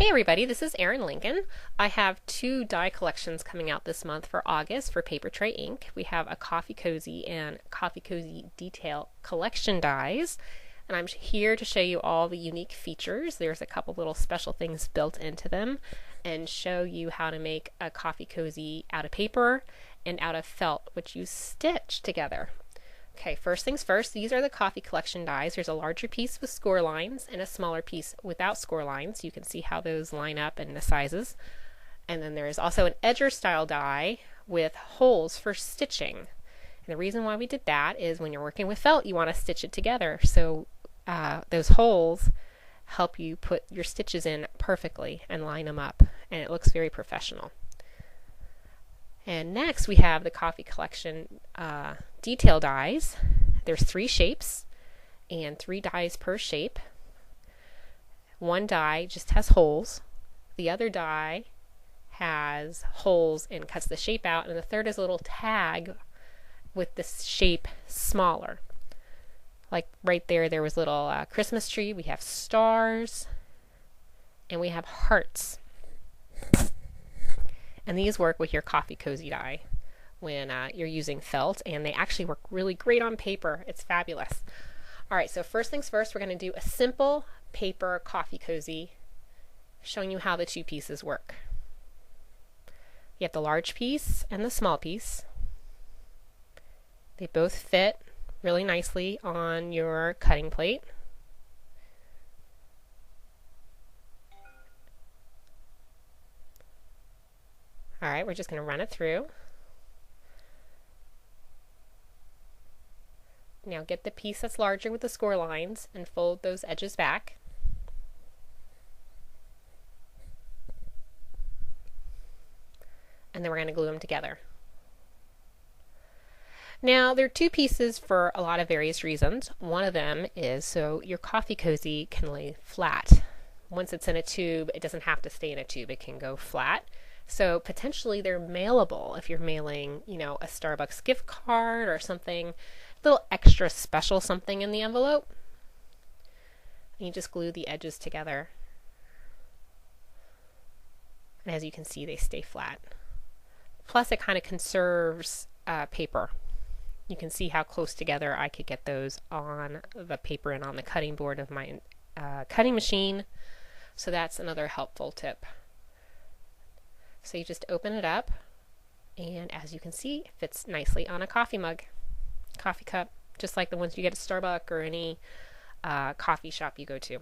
Hey everybody, this is Erin Lincoln. I have two die collections coming out this month for August for Papertrey Inc. We have a Coffee Cozy and Coffee Cozy Detail collection dies, and I'm here to show you all the unique features. There's a couple little special things built into them, and show you how to make a coffee cozy out of paper and out of felt, which you stitch together. Okay, first things first, these are the coffee collection dies. There's a larger piece with score lines and a smaller piece without score lines. You can see how those line up and the sizes. And then there's also an edger style die with holes for stitching. And the reason why we did that is when you're working with felt, you want to stitch it together. So those holes help you put your stitches in perfectly and line them up. And it looks very professional. And next we have the coffee collection detail dies. There's 3 shapes and 3 dies per shape. One die just has holes. The other die has holes and cuts the shape out. And the third is a little tag with the shape smaller. Like right there was a little Christmas tree. We have stars and we have hearts. And these work with your coffee cozy die when you're using felt, and they actually work really great on paper. It's fabulous. Alright, so first things first, we're going to do a simple paper coffee cozy showing you how the 2 pieces work. You have the large piece and the small piece. They both fit really nicely on your cutting plate. Alright, we're just going to run it through. Now get the piece that's larger with the score lines and fold those edges back. And then we're going to glue them together. Now there are 2 pieces for a lot of various reasons. One of them is so your coffee cozy can lay flat. Once it's in a tube, it doesn't have to stay in a tube. It can go flat. So potentially they're mailable if you're mailing, a Starbucks gift card or something, a little extra special something in the envelope. And you just glue the edges together. And as you can see, they stay flat. Plus it kind of conserves paper. You can see how close together I could get those on the paper and on the cutting board of my cutting machine. So that's another helpful tip. So you just open it up, and as you can see, it fits nicely on a coffee mug, coffee cup, just like the ones you get at Starbucks or any coffee shop you go to.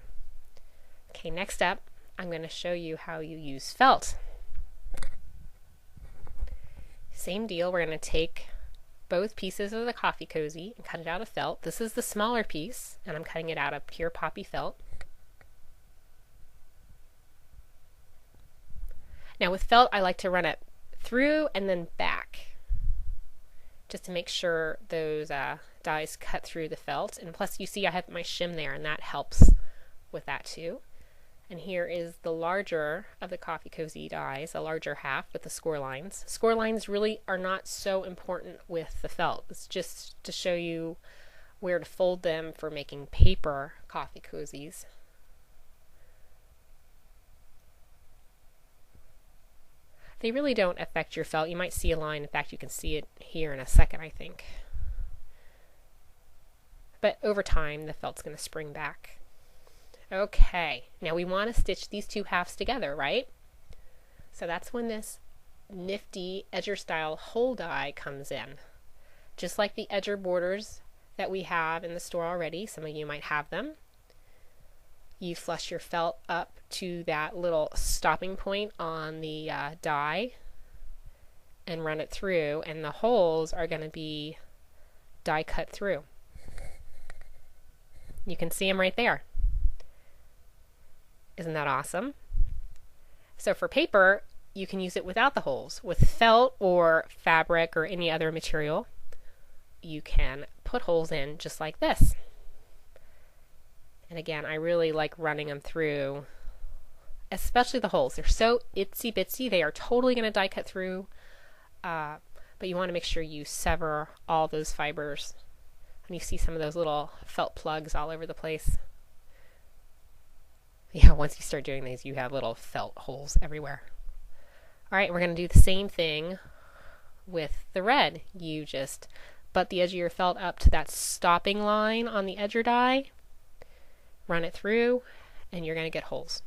Okay, next up, I'm going to show you how you use felt. Same deal, we're going to take both pieces of the coffee cozy and cut it out of felt. This is the smaller piece, and I'm cutting it out of pure poppy felt. Now with felt, I like to run it through and then back, just to make sure those dies cut through the felt. And plus you see I have my shim there, and that helps with that too. And here is the larger of the coffee cozy dies, a larger half with the score lines. Score lines really are not so important with the felt. It's just to show you where to fold them for making paper coffee cozies. They really don't affect your felt. You might see a line. In fact, you can see it here in a second, I think. But over time, the felt's going to spring back. Okay, now we want to stitch these 2 halves together, right? So that's when this nifty edger style hole die comes in. Just like the edger borders that we have in the store already, some of you might have them. You flush your felt up to that little stopping point on the die and run it through, and the holes are going to be die cut through. You can see them right there. Isn't that awesome? So for paper, you can use it without the holes. With felt or fabric or any other material, you can put holes in just like this. And again, I really like running them through, especially the holes. They're so itsy bitsy. They are totally going to die cut through, but you want to make sure you sever all those fibers. And you see some of those little felt plugs all over the place. Yeah, once you start doing these, you have little felt holes everywhere. All right, we're going to do the same thing with the red. You just butt the edge of your felt up to that stopping line on the edger die, run it through, and you're going to get holes.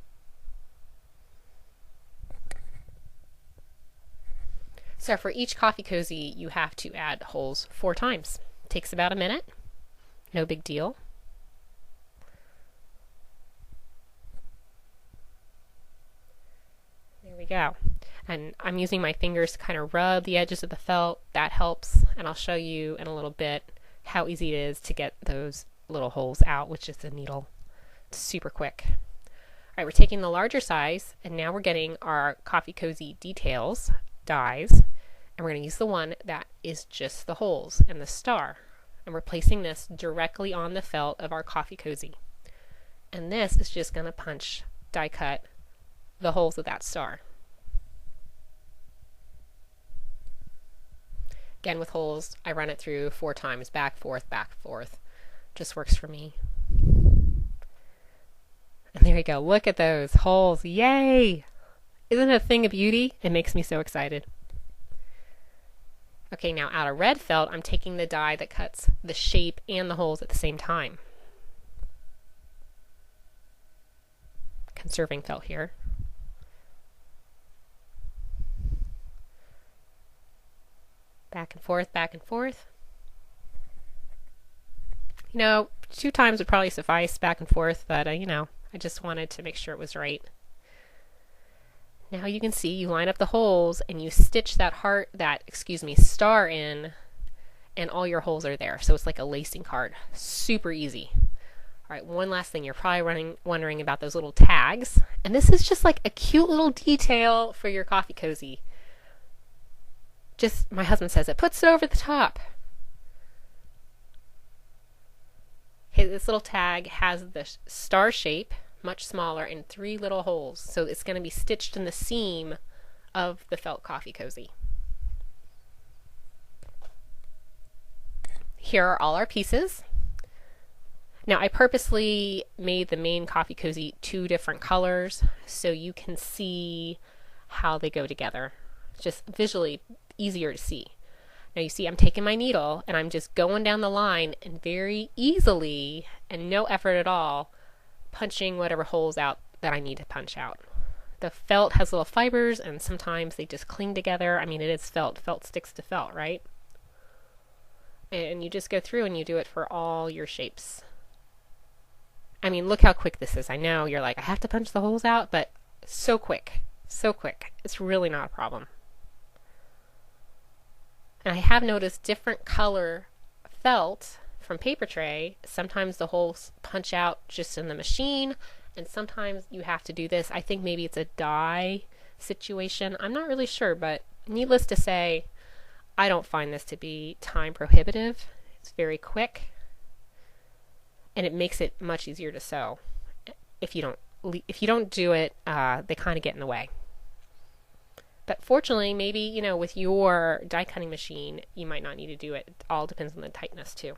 So for each coffee cozy, you have to add holes 4 times. Takes about a minute. No big deal. There we go. And I'm using my fingers to kind of rub the edges of the felt. That helps. And I'll show you in a little bit how easy it is to get those little holes out with just a needle. It's super quick. All right, we're taking the larger size, and now we're getting our coffee cozy details dies. And we're going to use the one that is just the holes and the star. And we're placing this directly on the felt of our coffee cozy. And this is just going to punch, die cut, the holes of that star. Again, with holes, I run it through 4 times, back, forth, back, forth. Just works for me. And there you go. Look at those holes. Yay! Isn't it a thing of beauty? It makes me so excited. Okay, now out of red felt, I'm taking the die that cuts the shape and the holes at the same time. Conserving felt here. Back and forth, back and forth. You know, 2 times would probably suffice back and forth, but I just wanted to make sure it was right. Now you can see you line up the holes and you stitch that star in, and all your holes are there. So it's like a lacing card. Super easy. All right, one last thing. You're probably wondering about those little tags. And this is just like a cute little detail for your coffee cozy. Just, my husband says, it puts it over the top. Okay, this little tag has the star shape, much smaller, and 3 little holes. So it's going to be stitched in the seam of the felt coffee cozy. Here are all our pieces. Now I purposely made the main coffee cozy 2 different colors so you can see how they go together. It's just visually easier to see. Now you see I'm taking my needle and I'm just going down the line and very easily and no effort at all punching whatever holes out that I need to punch out. The felt has little fibers and sometimes they just cling together. I mean, it is felt. Felt sticks to felt, right? And you just go through and you do it for all your shapes. I mean, look how quick this is. I know you're like, I have to punch the holes out, but so quick. So quick. It's really not a problem. And I have noticed different color felt from Papertrey. Sometimes the holes punch out just in the machine, and sometimes you have to do this. I think maybe it's a die situation. I'm not really sure, but needless to say, I don't find this to be time prohibitive. It's very quick, and it makes it much easier to sew. If you don't do it, they kind of get in the way. But fortunately, maybe, with your die cutting machine, you might not need to do it. It all depends on the tightness too.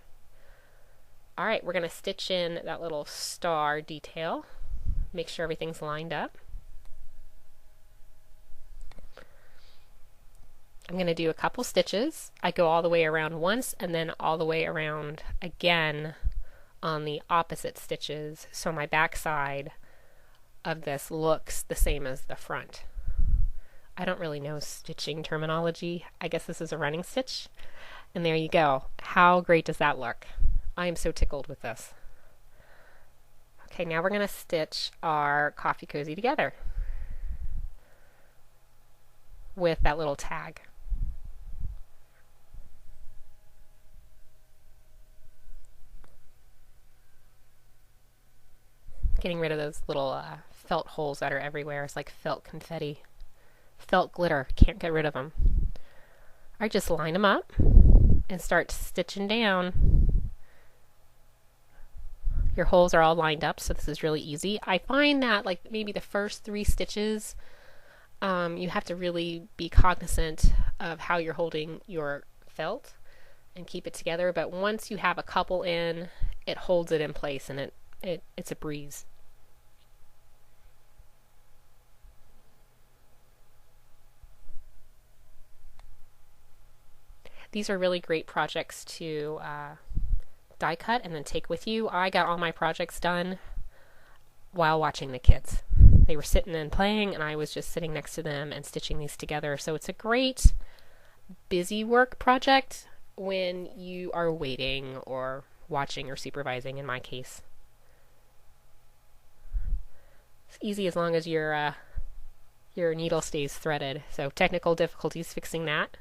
All right, we're going to stitch in that little star detail. Make sure everything's lined up. I'm going to do a couple stitches. I go all the way around once and then all the way around again on the opposite stitches, so my back side of this looks the same as the front. I don't really know stitching terminology. I guess this is a running stitch. And there you go. How great does that look? I am so tickled with this. Okay, now we're going to stitch our coffee cozy together with that little tag. Getting rid of those little felt holes that are everywhere. It's like felt confetti. Felt glitter. Can't get rid of them. I just line them up and start stitching down. Your holes are all lined up, so this is really easy. I find that like maybe the first 3 stitches, you have to really be cognizant of how you're holding your felt and keep it together. But once you have a couple in, it holds it in place and it's a breeze. These are really great projects to die cut and then take with you. I got all my projects done while watching the kids. They were sitting and playing, and I was just sitting next to them and stitching these together. So it's a great busy work project when you are waiting or watching or supervising, in my case. It's easy as long as your needle stays threaded. So technical difficulties fixing that.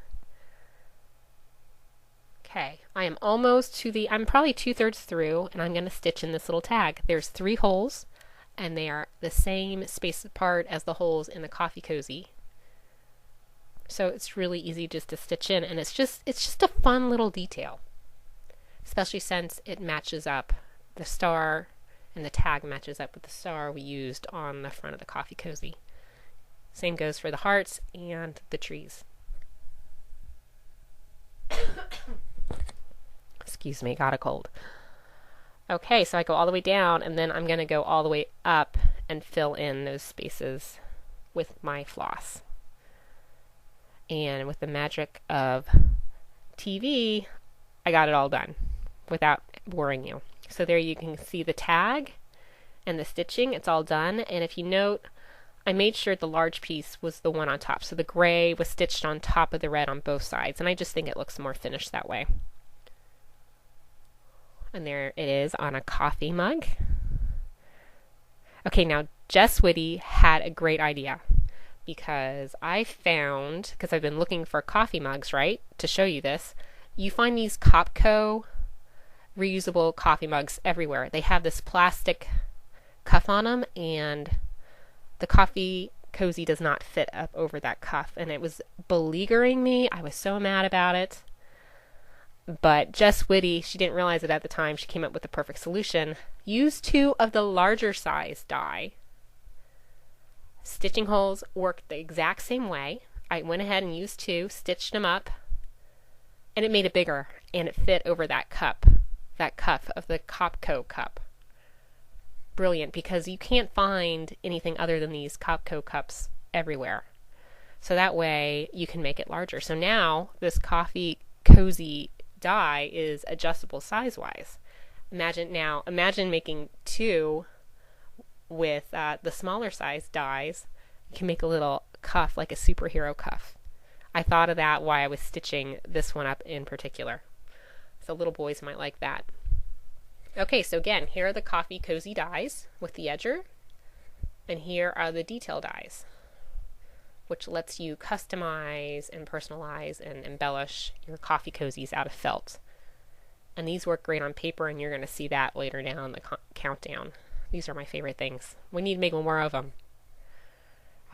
Okay, I am almost to I'm probably 2/3 through, and I'm going to stitch in this little tag. There's 3 holes, and they are the same space apart as the holes in the coffee cozy. So it's really easy just to stitch in, and it's just a fun little detail, especially since it matches up. The star and the tag matches up with the star we used on the front of the coffee cozy. Same goes for the hearts and the trees. Excuse me, got a cold. Okay, so I go all the way down, and then I'm going to go all the way up and fill in those spaces with my floss. And with the magic of TV, I got it all done without boring you. So there you can see the tag and the stitching. It's all done. And if you note, I made sure the large piece was the one on top. So the gray was stitched on top of the red on both sides. And I just think it looks more finished that way. And there it is on a coffee mug. Okay, now Jess Whitty had a great idea, because I found, because I've been looking for coffee mugs, right, to show you this. You find these Copco reusable coffee mugs everywhere. They have this plastic cuff on them, and the coffee cozy does not fit up over that cuff, and it was beleaguering me. I was so mad about it. But Jess Whitty, she didn't realize it at the time. She came up with the perfect solution. Use 2 of the larger size die. Stitching holes worked the exact same way. I went ahead and used 2, stitched them up, and it made it bigger, and it fit over that cuff of the Copco cup. Brilliant, because you can't find anything other than these Copco cups everywhere. So that way you can make it larger. So now this coffee cozy die is adjustable size-wise. Imagine making 2 with the smaller size dies. You can make a little cuff, like a superhero cuff. I thought of that while I was stitching this one up in particular. So little boys might like that. Okay, so again, here are the coffee cozy dies with the edger, and here are the detail dies, which lets you customize and personalize and embellish your coffee cozies out of felt. And these work great on paper, and you're going to see that later down the countdown. These are my favorite things. We need to make more of them.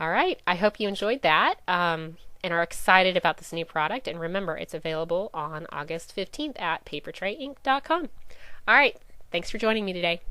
All right, I hope you enjoyed that and are excited about this new product. And remember, it's available on August 15th at papertrayinc.com. All right, thanks for joining me today.